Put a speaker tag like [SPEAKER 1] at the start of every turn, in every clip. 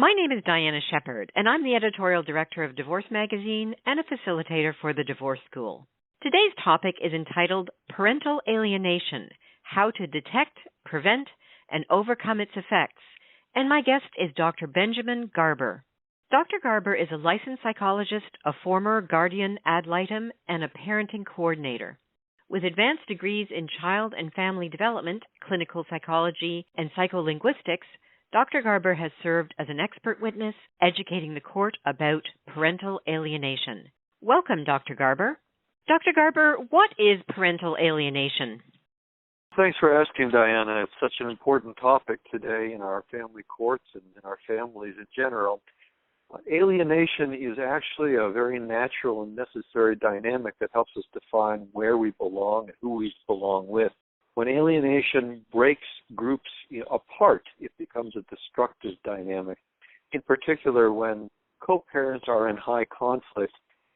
[SPEAKER 1] My name is Diana Shepard, and I'm the editorial director of Divorce Magazine and a facilitator for the Divorce School. Today's topic is entitled Parental Alienation, How to Detect, Prevent, and Overcome Its Effects, and my guest is Dr. Benjamin Garber. Dr. Garber is a licensed psychologist, a former guardian ad litem, and a parenting coordinator. With advanced degrees in child and family development, clinical psychology, and psycholinguistics, Dr. Garber has served as an expert witness, educating the court about parental alienation. Welcome, Dr. Garber. Dr. Garber, what is parental alienation?
[SPEAKER 2] Thanks for asking, Diana. It's such an important topic today in our family courts and in our families in general. Alienation is actually a very natural and necessary dynamic that helps us define where we belong and who we belong with. When alienation breaks groups apart, it becomes a destructive dynamic. In particular, when co-parents are in high conflict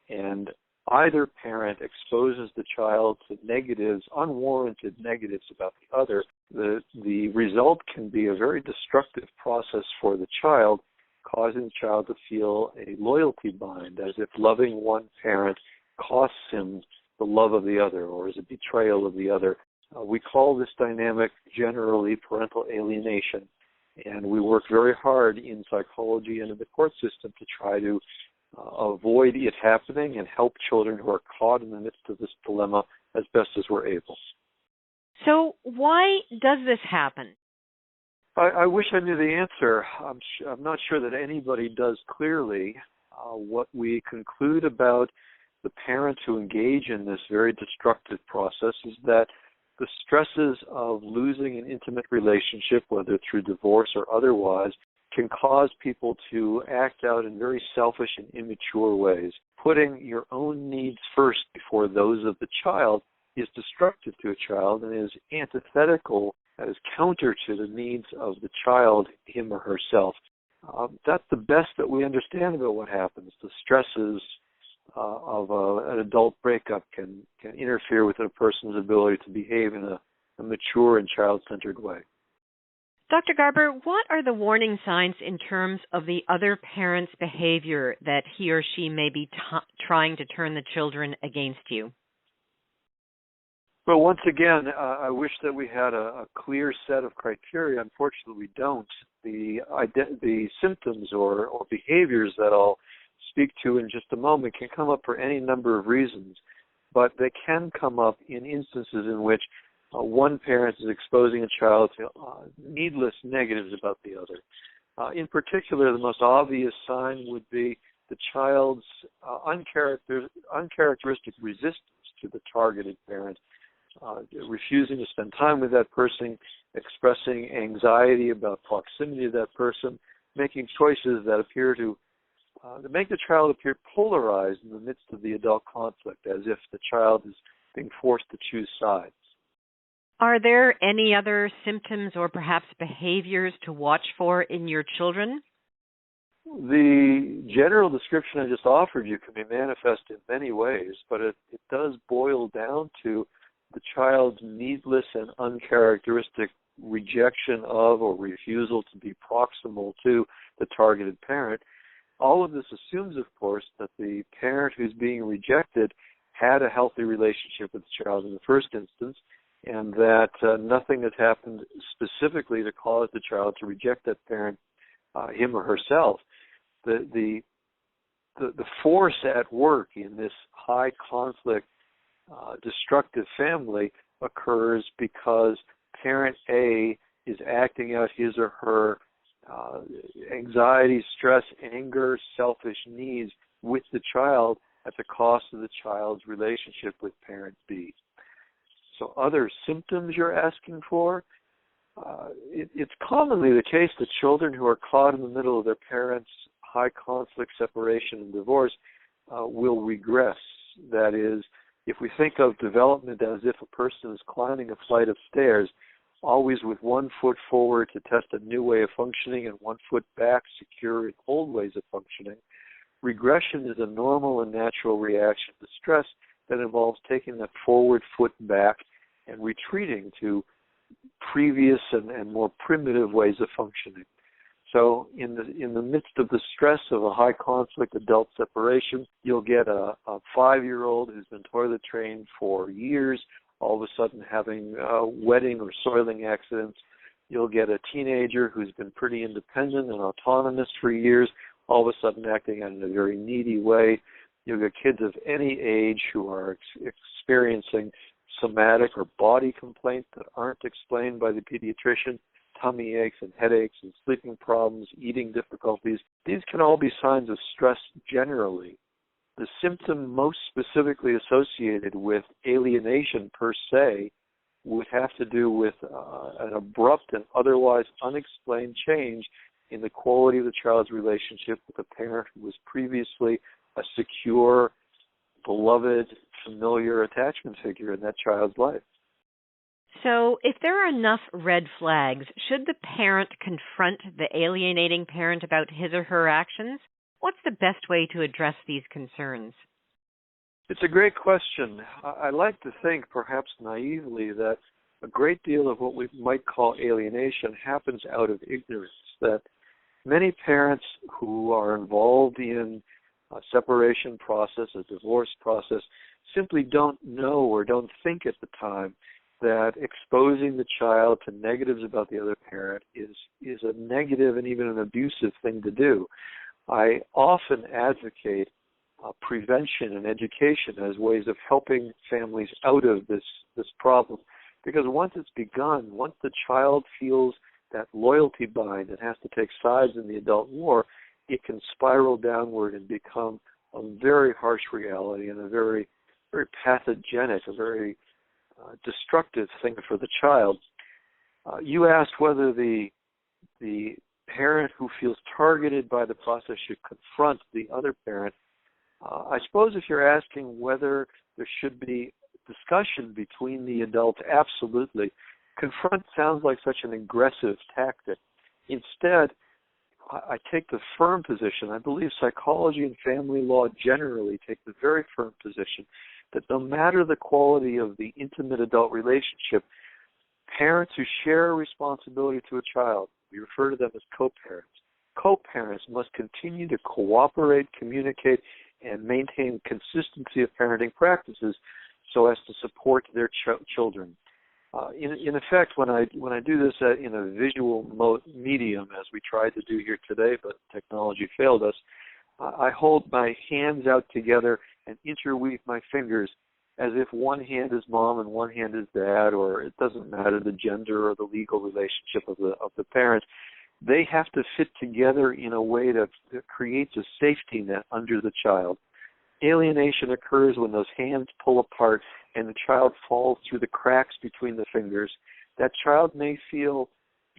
[SPEAKER 2] and either parent exposes the child to negatives, unwarranted negatives about the other, the result can be a very destructive process for the child, causing the child to feel a loyalty bind, as if loving one parent costs him the love of the other or is a betrayal of the other. We call this dynamic generally parental alienation, and we work very hard in psychology and in the court system to try to avoid it happening and help children who are caught in the midst of this dilemma as best as we're able.
[SPEAKER 1] So why does this happen?
[SPEAKER 2] I wish I knew the answer. I'm not sure that anybody does clearly. What we conclude about the parents who engage in this very destructive process is that the stresses of losing an intimate relationship, whether through divorce or otherwise, can cause people to act out in very selfish and immature ways. Putting your own needs first before those of the child is destructive to a child and is antithetical, is counter to the needs of the child, him or herself. That's the best that we understand about what happens. The stresses of an adult breakup can interfere with a person's ability to behave in a mature and child-centered way.
[SPEAKER 1] Dr. Garber, what are the warning signs in terms of the other parent's behavior that he or she may be trying to turn the children against you?
[SPEAKER 2] Well, once again, I wish that we had a clear set of criteria. Unfortunately, we don't. The symptoms or behaviors that I'll speak to in just a moment can come up for any number of reasons, but they can come up in instances in which one parent is exposing a child to needless negatives about the other. In particular, the most obvious sign would be the child's uncharacteristic resistance to the targeted parent, refusing to spend time with that person, expressing anxiety about proximity to that person, making choices that appear to make the child appear polarized in the midst of the adult conflict, as if the child is being forced to choose sides.
[SPEAKER 1] Are there any other symptoms or perhaps behaviors to watch for in your children?
[SPEAKER 2] The general description I just offered you can be manifest in many ways, but it does boil down to the child's needless and uncharacteristic rejection of or refusal to be proximal to the targeted parent. All of this assumes, of course, that the parent who's being rejected had a healthy relationship with the child in the first instance, and that nothing has happened specifically to cause the child to reject that parent, him or herself. The force at work in this high conflict, destructive family occurs because parent A is acting out his or her anxiety, stress, anger, selfish needs with the child at the cost of the child's relationship with parent B. So other symptoms you're asking for? It's commonly the case that children who are caught in the middle of their parents' high conflict separation and divorce will regress. That is, if we think of development as if a person is climbing a flight of stairs, always with one foot forward to test a new way of functioning and one foot back, secure in old ways of functioning, regression is a normal and natural reaction to stress that involves taking that forward foot back and retreating to previous and more primitive ways of functioning. So in the midst of the stress of a high conflict adult separation, you'll get a 5-year-old who's been toilet trained for years, all of a sudden having wetting or soiling accidents. You'll get a teenager who's been pretty independent and autonomous for years, all of a sudden acting out in a very needy way. You'll get kids of any age who are experiencing somatic or body complaints that aren't explained by the pediatrician, tummy aches and headaches and sleeping problems, eating difficulties. These can all be signs of stress generally. The symptom most specifically associated with alienation per se would have to do with an abrupt and otherwise unexplained change in the quality of the child's relationship with a parent who was previously a secure, beloved, familiar attachment figure in that child's life.
[SPEAKER 1] So if there are enough red flags, should the parent confront the alienating parent about his or her actions? What's the best way to address these concerns?
[SPEAKER 2] It's a great question. I like to think, perhaps naively, that a great deal of what we might call alienation happens out of ignorance, that many parents who are involved in a separation process, a divorce process, simply don't know or don't think at the time that exposing the child to negatives about the other parent is a negative and even an abusive thing to do. I often advocate prevention and education as ways of helping families out of this problem, because once it's begun, once the child feels that loyalty bind and has to take sides in the adult war, it can spiral downward and become a very harsh reality and a very, very pathogenic, a very destructive thing for the child. You asked whether the parent who feels targeted by the process should confront the other parent. I suppose if you're asking whether there should be discussion between the adults, absolutely. Confront sounds like such an aggressive tactic. Instead, I take the firm position. I believe psychology and family law generally take the very firm position that no matter the quality of the intimate adult relationship, parents who share a responsibility to a child, we refer to them as co-parents. Co-parents must continue to cooperate, communicate, and maintain consistency of parenting practices so as to support their children. In effect, when I do this in a visual medium, as we tried to do here today, but technology failed us, I hold my hands out together and interweave my fingers as if one hand is mom and one hand is dad, or it doesn't matter the gender or the legal relationship of the parents. They have to fit together in a way that creates a safety net under the child. Alienation occurs when those hands pull apart and the child falls through the cracks between the fingers. That child may feel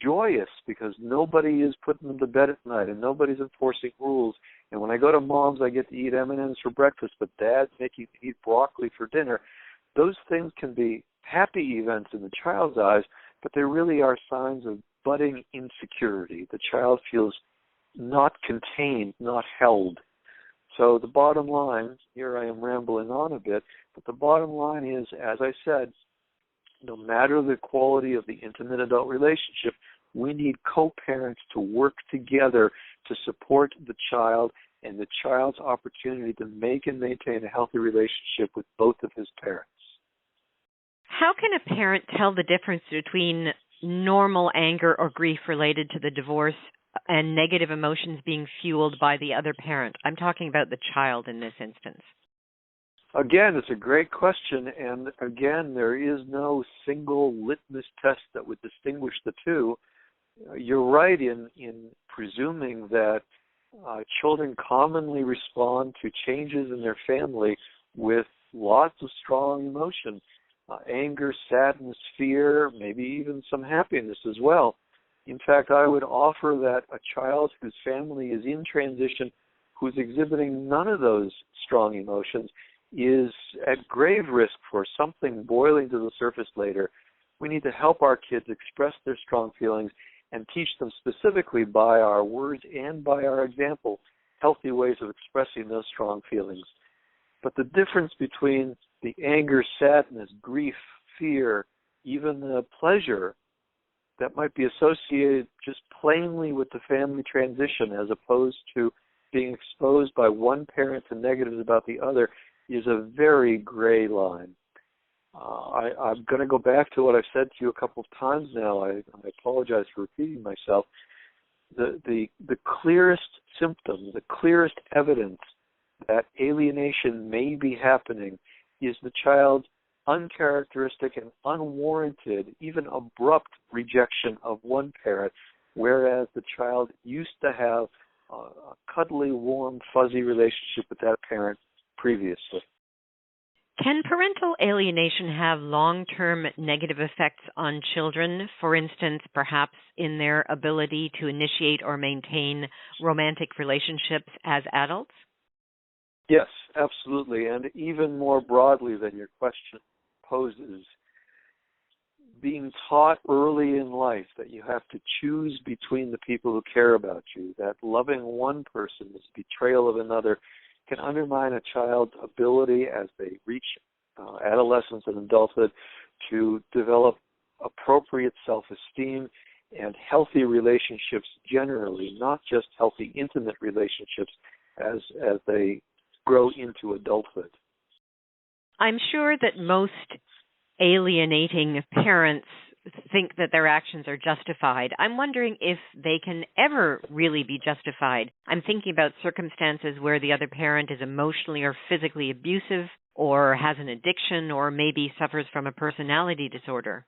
[SPEAKER 2] joyous because nobody is putting them to bed at night and nobody's enforcing rules. And when I go to mom's, I get to eat M&Ms for breakfast, but dad's making me eat broccoli for dinner. Those things can be happy events in the child's eyes, but they really are signs of budding insecurity. The child feels not contained, not held. So the bottom line, here I am rambling on a bit, but the bottom line is, as I said, no matter the quality of the intimate adult relationship, we need co-parents to work together to support the child and the child's opportunity to make and maintain a healthy relationship with both of his parents.
[SPEAKER 1] How can a parent tell the difference between normal anger or grief related to the divorce and negative emotions being fueled by the other parent? I'm talking about the child in this instance.
[SPEAKER 2] Again, it's a great question, and again, there is no single litmus test that would distinguish the two. You're right in presuming that children commonly respond to changes in their family with lots of strong emotion, anger, sadness, fear, maybe even some happiness as well. In fact, I would offer that a child whose family is in transition, who's exhibiting none of those strong emotions, is at grave risk for something boiling to the surface later. We need to help our kids express their strong feelings and teach them specifically by our words and by our example healthy ways of expressing those strong feelings. But the difference between the anger, sadness, grief, fear, even the pleasure that might be associated just plainly with the family transition as opposed to being exposed by one parent to negatives about the other is a very gray line. I'm going to go back to what I've said to you a couple of times now. I apologize for repeating myself. The clearest symptom, the clearest evidence that alienation may be happening is the child's uncharacteristic and unwarranted, even abrupt rejection of one parent, whereas the child used to have a cuddly, warm, fuzzy relationship with that parent previously.
[SPEAKER 1] Can parental alienation have long-term negative effects on children, for instance, perhaps in their ability to initiate or maintain romantic relationships as adults?
[SPEAKER 2] Yes, absolutely. And even more broadly than your question poses, being taught early in life that you have to choose between the people who care about you, that loving one person is betrayal of another, can undermine a child's ability as they reach adolescence and adulthood to develop appropriate self-esteem and healthy relationships generally, not just healthy intimate relationships as they grow into adulthood.
[SPEAKER 1] I'm sure that most alienating parents think that their actions are justified. I'm wondering if they can ever really be justified. I'm thinking about circumstances where the other parent is emotionally or physically abusive or has an addiction or maybe suffers from a personality disorder.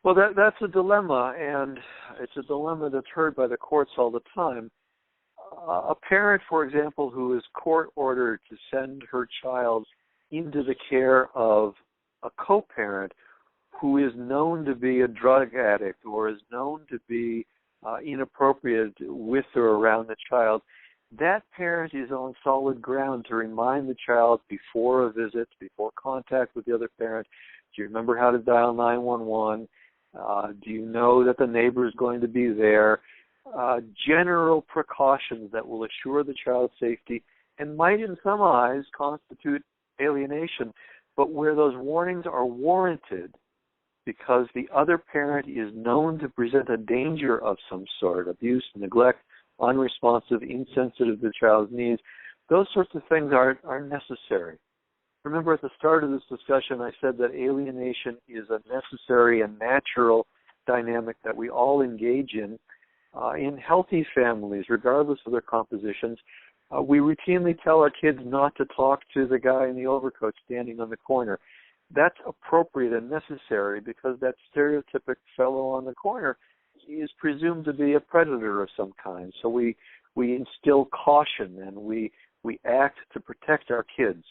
[SPEAKER 2] Well, that's a dilemma, and it's a dilemma that's heard by the courts all the time. A parent, for example, who is court-ordered to send her child into the care of a co-parent who is known to be a drug addict or is known to be inappropriate with or around the child, that parent is on solid ground to remind the child before a visit, before contact with the other parent, do you remember how to dial 911? Do you know that the neighbor is going to be there? General precautions that will assure the child's safety and might in some eyes constitute alienation, but where those warnings are warranted because the other parent is known to present a danger of some sort, abuse, neglect, unresponsive, insensitive to the child's needs, those sorts of things are necessary. Remember at the start of this discussion I said that alienation is a necessary and natural dynamic that we all engage in healthy families, regardless of their compositions. We routinely tell our kids not to talk to the guy in the overcoat standing on the corner. That's appropriate and necessary because that stereotypic fellow on the corner is presumed to be a predator of some kind. So we instill caution and we act to protect our kids.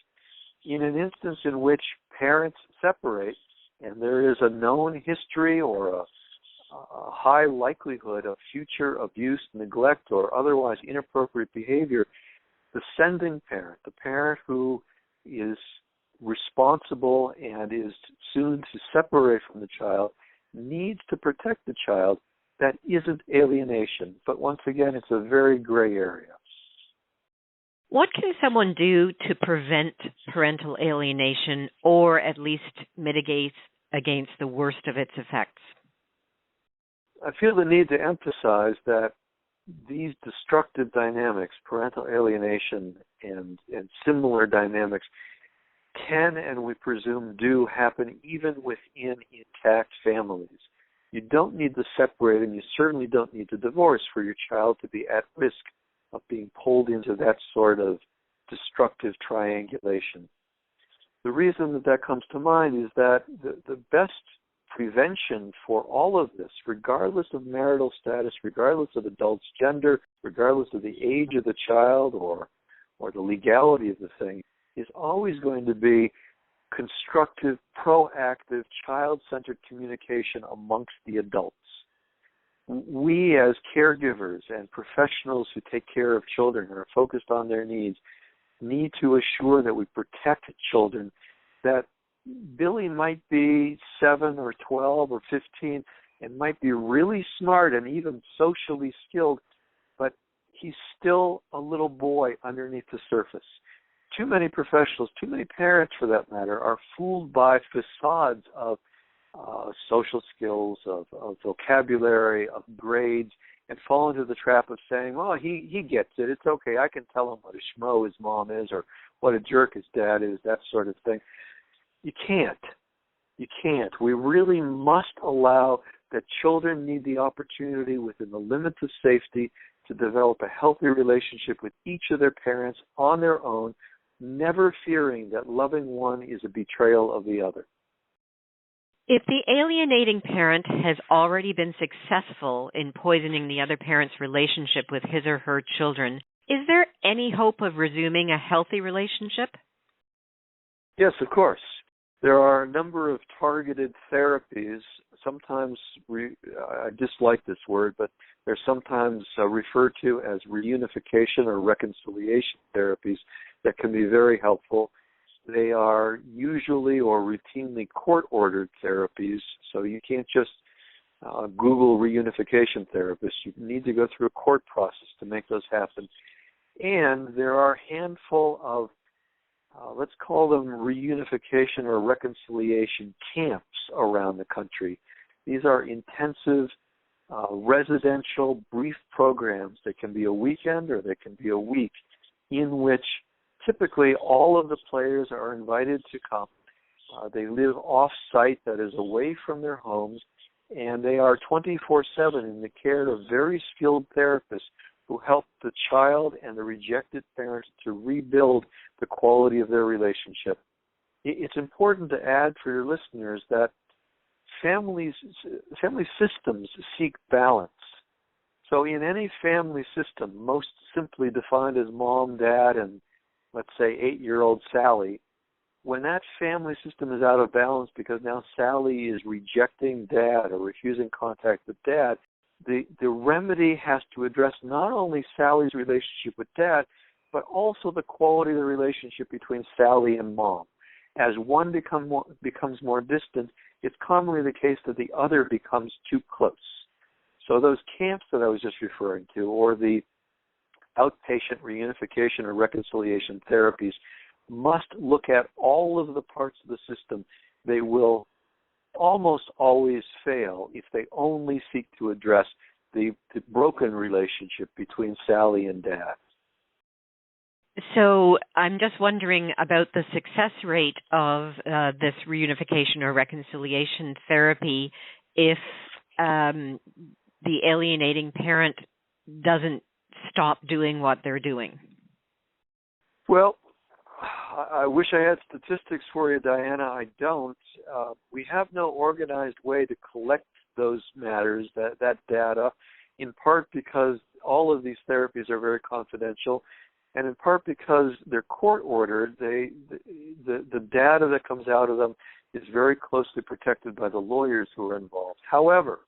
[SPEAKER 2] In an instance in which parents separate and there is a known history or a high likelihood of future abuse, neglect, or otherwise inappropriate behavior, the sending parent, the parent who is responsible and is soon to separate from the child, needs to protect the child. That isn't alienation, but once again, it's a very gray area.
[SPEAKER 1] What can someone do to prevent parental alienation or at least mitigate against the worst of its effects?
[SPEAKER 2] I feel the need to emphasize that these destructive dynamics, parental alienation and similar dynamics, can and we presume do happen even within intact families. You don't need to separate and you certainly don't need to divorce for your child to be at risk of being pulled into that sort of destructive triangulation. The reason that comes to mind is that the best prevention for all of this, regardless of marital status, regardless of adult's gender, regardless of the age of the child or the legality of the thing, is always going to be constructive, proactive, child-centered communication amongst the adults. We as caregivers and professionals who take care of children and are focused on their needs need to assure that we protect children, that Billy might be 7 or 12 or 15 and might be really smart and even socially skilled, but he's still a little boy underneath the surface. Too many professionals, too many parents for that matter, are fooled by facades of social skills, of vocabulary, of grades, and fall into the trap of saying, well, he gets it. It's okay. I can tell him what a schmo his mom is or what a jerk his dad is, that sort of thing. You can't. You can't. We really must allow that children need the opportunity within the limits of safety to develop a healthy relationship with each of their parents on their own, never fearing that loving one is a betrayal of the other.
[SPEAKER 1] If the alienating parent has already been successful in poisoning the other parent's relationship with his or her children, is there any hope of resuming a healthy relationship?
[SPEAKER 2] Yes, of course. There are a number of targeted therapies. Sometimes, I dislike this word, but they're sometimes referred to as reunification or reconciliation therapies that can be very helpful. They are usually or routinely court-ordered therapies, so you can't just Google reunification therapists. You need to go through a court process to make those happen. And there are a handful of, let's call them reunification or reconciliation camps around the country. These are intensive, residential, brief programs. They can be a weekend or they can be a week in which typically all of the players are invited to come. They live off-site, that is away from their homes, and they are 24/7 in the care of very skilled therapists who help the child and the rejected parents to rebuild the quality of their relationship. It's important to add for your listeners that family systems seek balance. So in any family system, most simply defined as mom, dad, and let's say 8-year-old Sally, when that family system is out of balance because now Sally is rejecting dad or refusing contact with dad, the remedy has to address not only Sally's relationship with dad, but also the quality of the relationship between Sally and mom. As one becomes more distant, it's commonly the case that the other becomes too close. So those camps that I was just referring to, or the outpatient reunification or reconciliation therapies, must look at all of the parts of the system. They will almost always fail if they only seek to address the broken relationship between Sally and Dad.
[SPEAKER 1] So I'm just wondering about the success rate of this reunification or reconciliation therapy if the alienating parent doesn't stop doing what they're doing.
[SPEAKER 2] Well, I wish I had statistics for you, Diana. I don't. We have no organized way to collect those matters, that data, in part because all of these therapies are very confidential, and in part because they're court-ordered. The data that comes out of them is very closely protected by the lawyers who are involved. However,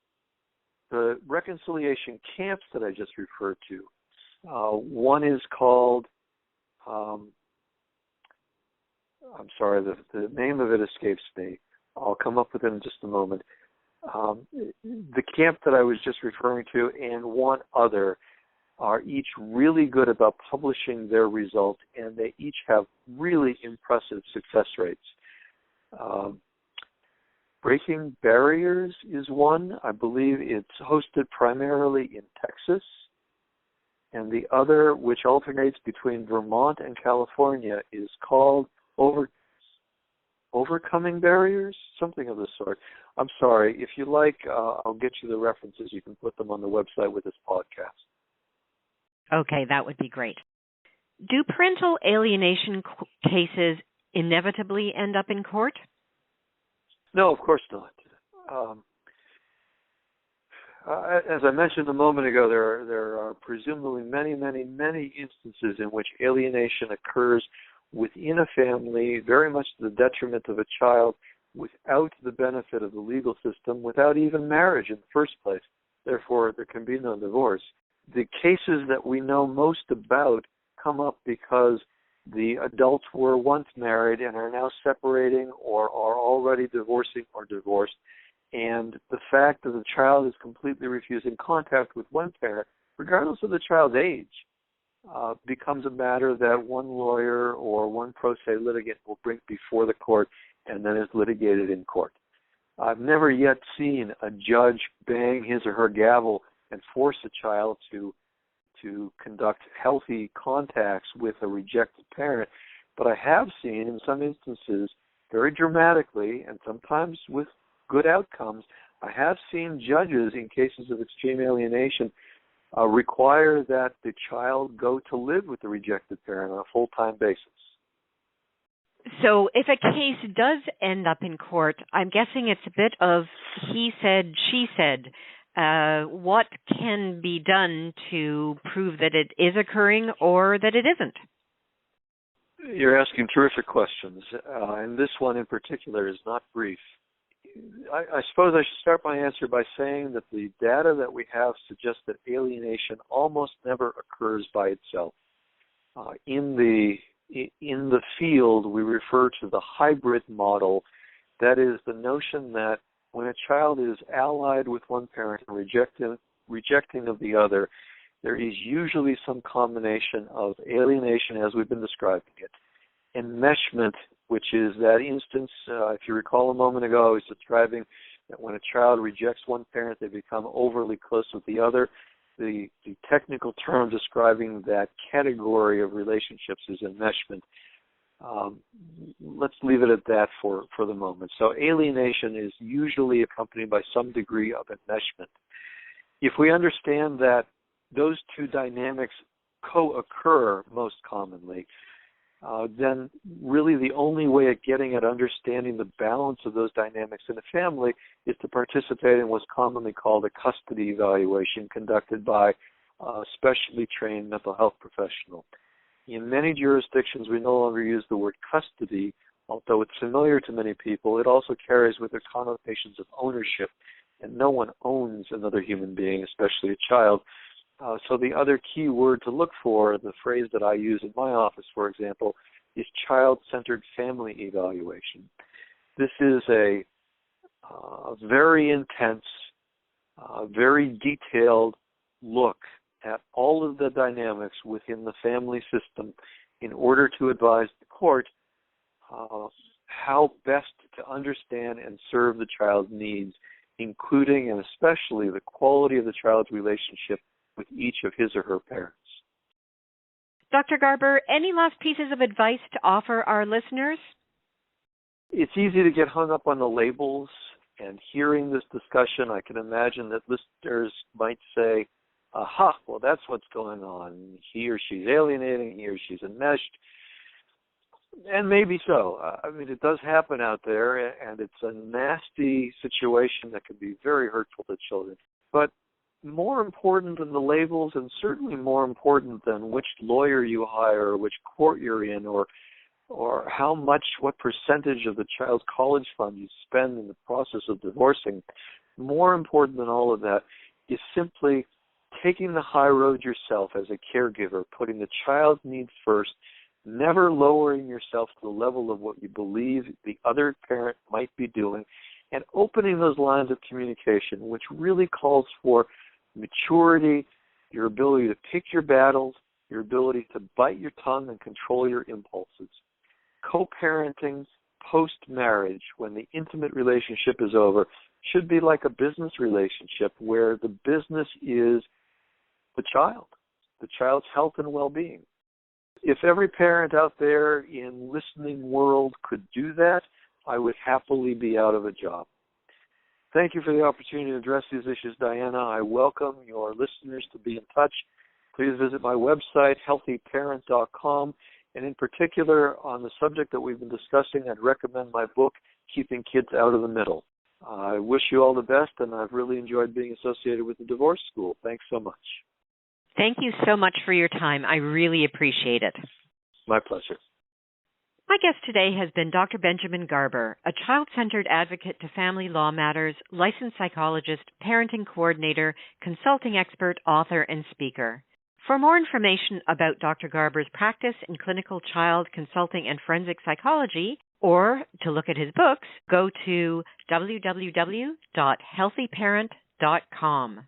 [SPEAKER 2] the reconciliation camps that I just referred to, one is called, I'm sorry, the name of it escapes me. I'll come up with it in just a moment. The camp that I was just referring to and one other are each really good about publishing their results, and they each have really impressive success rates. Breaking Barriers is one. I believe it's hosted primarily in Texas. And the other, which alternates between Vermont and California, is called Overcoming Barriers, something of the sort. I'm sorry. If you like, I'll get you the references. You can put them on the website with this podcast.
[SPEAKER 1] Okay, that would be great. Do parental alienation cases inevitably end up in court?
[SPEAKER 2] No, of course not. As I mentioned a moment ago, there are presumably many instances in which alienation occurs within a family, very much to the detriment of a child, without the benefit of the legal system, without even marriage in the first place. Therefore, there can be no divorce. The cases that we know most about come up because the adults were once married and are now separating or are already divorcing or divorced. And the fact that the child is completely refusing contact with one parent, regardless of the child's age, becomes a matter that one lawyer or one pro se litigant will bring before the court and then is litigated in court. I've never yet seen a judge bang his or her gavel and force a child to conduct healthy contacts with a rejected parent. But I have seen, in some instances, very dramatically, and sometimes with good outcomes, I have seen judges in cases of extreme alienation require that the child go to live with the rejected parent on a full-time basis.
[SPEAKER 1] So if a case does end up in court, I'm guessing it's a bit of he said, she said. What can be done to prove that it is occurring or that it isn't?
[SPEAKER 2] You're asking terrific questions, and this one in particular is not brief. I suppose I should start my answer by saying that the data that we have suggests that alienation almost never occurs by itself. In the field, we refer to the hybrid model. That is the notion that when a child is allied with one parent and rejecting of the other, there is usually some combination of alienation, as we've been describing it, enmeshment, which is that instance, if you recall a moment ago, I was describing that when a child rejects one parent, they become overly close with the other. The technical term describing that category of relationships is enmeshment. Let's leave it at that for the moment. So alienation is usually accompanied by some degree of enmeshment. If we understand that those two dynamics co-occur most commonly, then really the only way of getting at understanding the balance of those dynamics in a family is to participate in what's commonly called a custody evaluation conducted by a specially trained mental health professional. In many jurisdictions, we no longer use the word custody, although it's familiar to many people. It also carries with it connotations of ownership, and no one owns another human being, especially a child. So the other key word to look for, the phrase that I use in my office, for example, is child-centered family evaluation. This is a very intense, very detailed look at all of the dynamics within the family system in order to advise the court how best to understand and serve the child's needs, including and especially the quality of the child's relationship with each of his or her parents.
[SPEAKER 1] Dr. Garber, any last pieces of advice to offer our listeners?
[SPEAKER 2] It's easy to get hung up on the labels, and hearing this discussion, I can imagine that listeners might say, aha, well, that's what's going on. He or she's alienating, he or she's enmeshed. And maybe so. I mean, it does happen out there, and it's a nasty situation that can be very hurtful to children. But more important than the labels, and certainly more important than which lawyer you hire or which court you're in, or what percentage of the child's college fund you spend in the process of divorcing, more important than all of that is simply taking the high road yourself as a caregiver, putting the child's needs first, never lowering yourself to the level of what you believe the other parent might be doing, and opening those lines of communication, which really calls for maturity, your ability to pick your battles, your ability to bite your tongue and control your impulses. Co-parenting post-marriage, when the intimate relationship is over, should be like a business relationship where the business is the child's health and well-being. If every parent out there in listening world could do that, I would happily be out of a job. Thank you for the opportunity to address these issues, Diana. I welcome your listeners to be in touch. Please visit my website, healthyparent.com, and in particular, on the subject that we've been discussing, I'd recommend my book, Keeping Kids Out of the Middle. I wish you all the best, and I've really enjoyed being associated with the Divorce School. Thanks so much.
[SPEAKER 1] Thank you so much for your time. I really appreciate it.
[SPEAKER 2] My pleasure.
[SPEAKER 1] My guest today has been Dr. Benjamin Garber, a child-centered advocate to family law matters, licensed psychologist, parenting coordinator, consulting expert, author, and speaker. For more information about Dr. Garber's practice in clinical child consulting and forensic psychology, or to look at his books, go to www.healthyparent.com.